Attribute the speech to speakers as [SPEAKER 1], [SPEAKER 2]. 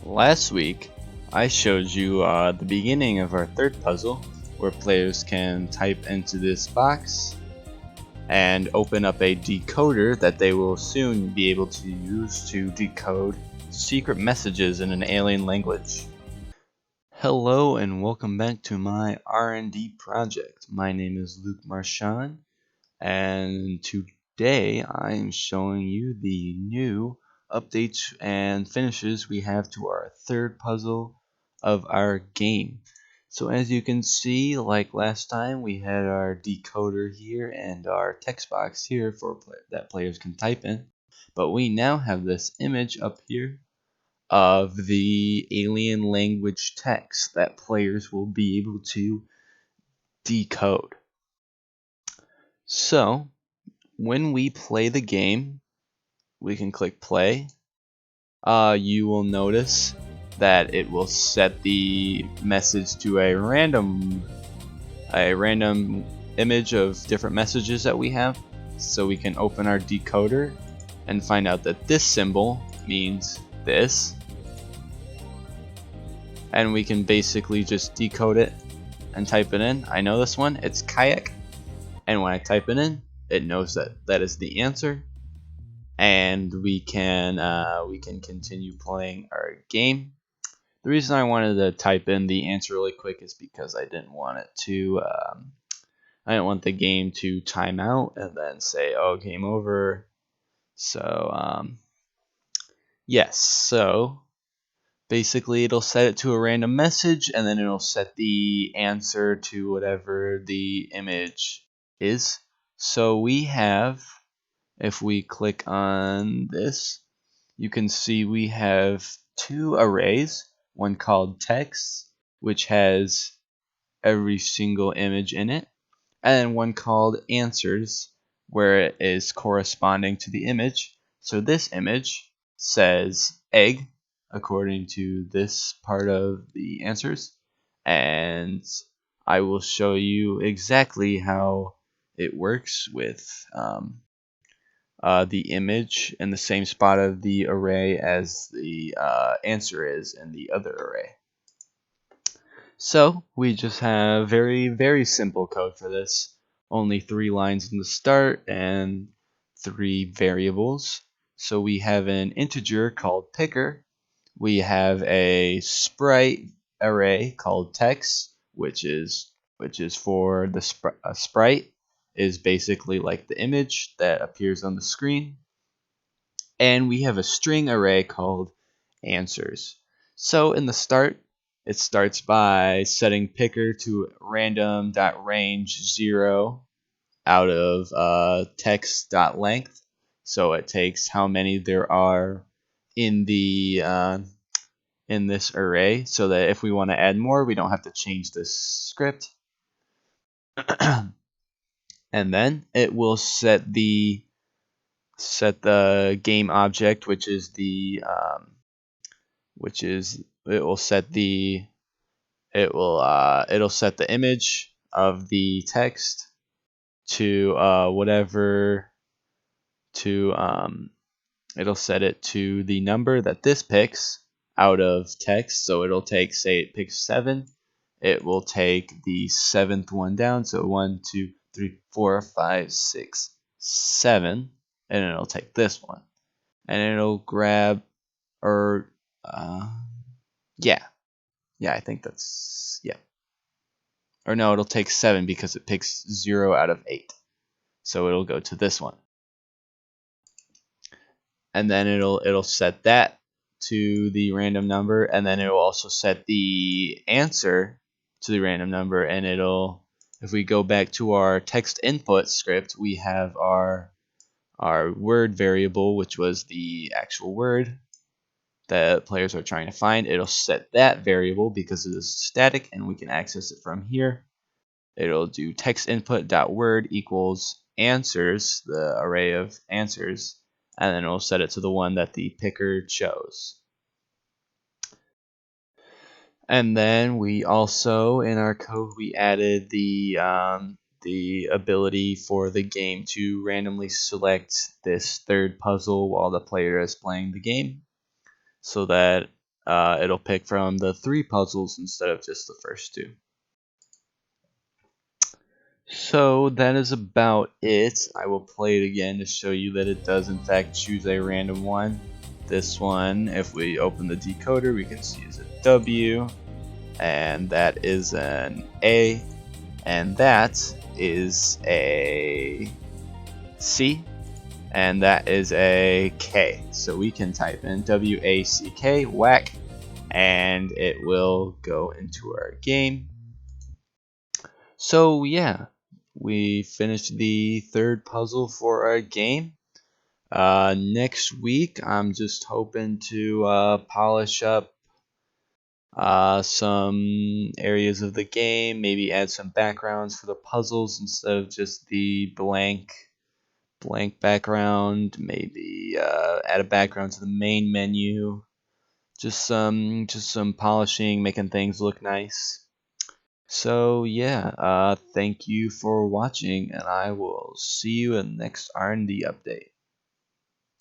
[SPEAKER 1] Last week, I showed you the beginning of our third puzzle, where players can type into this box and open up a decoder that they will soon be able to use to decode secret messages in an alien language. Hello and welcome back to my R&D project. My name is Luke Marchand, and today I am showing you the new updates and finishes we have to our third puzzle of our game. So as you can see, like last time, we had our decoder here and our text box here for that players can type in, but we now have this image up here of the alien language text that players will be able to decode. So when we play the game, we can click play. You will notice that it will set the message to a random image of different messages that we have. So we can open our decoder and find out that this symbol means this, and we can basically just decode it and type it in. I know this one, it's kayak, and when I type it in, it knows that that is the answer, and we can continue playing our game. The reason I wanted to type in the answer really quick is because I didn't want it to I didn't want the game to time out and then say, oh, game over. So yes, so basically it'll set it to a random message, and then it'll set the answer to whatever the image is. So we have, if we click on this, you can see we have two arrays, one called text, which has every single image in it, and one called answers, where it is corresponding to the image. So this image says egg, according to this part of the answers, and I will show you exactly how it works with the image in the same spot of the array as the answer is in the other array. So we just have very simple code for this. Only 3 lines in the start and 3 variables. So we have an integer called picker. We have a sprite array called text, which is for the sprite is basically like the image that appears on the screen. And we have a string array called answers. So in the start, it starts by setting picker to random.range 0 out of text.length. So it takes how many there are in the in this array, so that if we want to add more, we don't have to change this script. And then it will set the game object, which is the it'll set the image of the text to it'll set it to the number that this picks out of text. So it'll take, say it picks 7, it will take the 7th one down, so 1 2 3 4 5 6 7, and it'll take this one, and it'll grab, or yeah, I think that's, yeah. Or no, it'll take 7 because it picks 0 out of 8. So it'll go to this one. And then it'll set that to the random number, and then it'll also set the answer to the random number, and if we go back to our text input script, we have our word variable, which was the actual word that players are trying to find. It'll set that variable because it is static and we can access it from here. It'll do text input.word equals answers, the array of answers, and then it'll set it to the one that the picker chose. And then we also, in our code, we added the ability for the game to randomly select this third puzzle while the player is playing the game, so that it'll pick from the 3 puzzles instead of just the first 2. So that is about it. I will play it again to show you that it does in fact choose a random one. This one, if we open the decoder, we can see is a W, and that is an A, and that is a C, and that is a K. So we can type in WACK, whack, and it will go into our game. So yeah, we finished the 3rd puzzle for our game. Next week, I'm just hoping to polish up some areas of the game, maybe add some backgrounds for the puzzles instead of just the blank background. Maybe add a background to the main menu. Just some polishing, making things look nice. So yeah, thank you for watching, and I will see you in the next R&D update.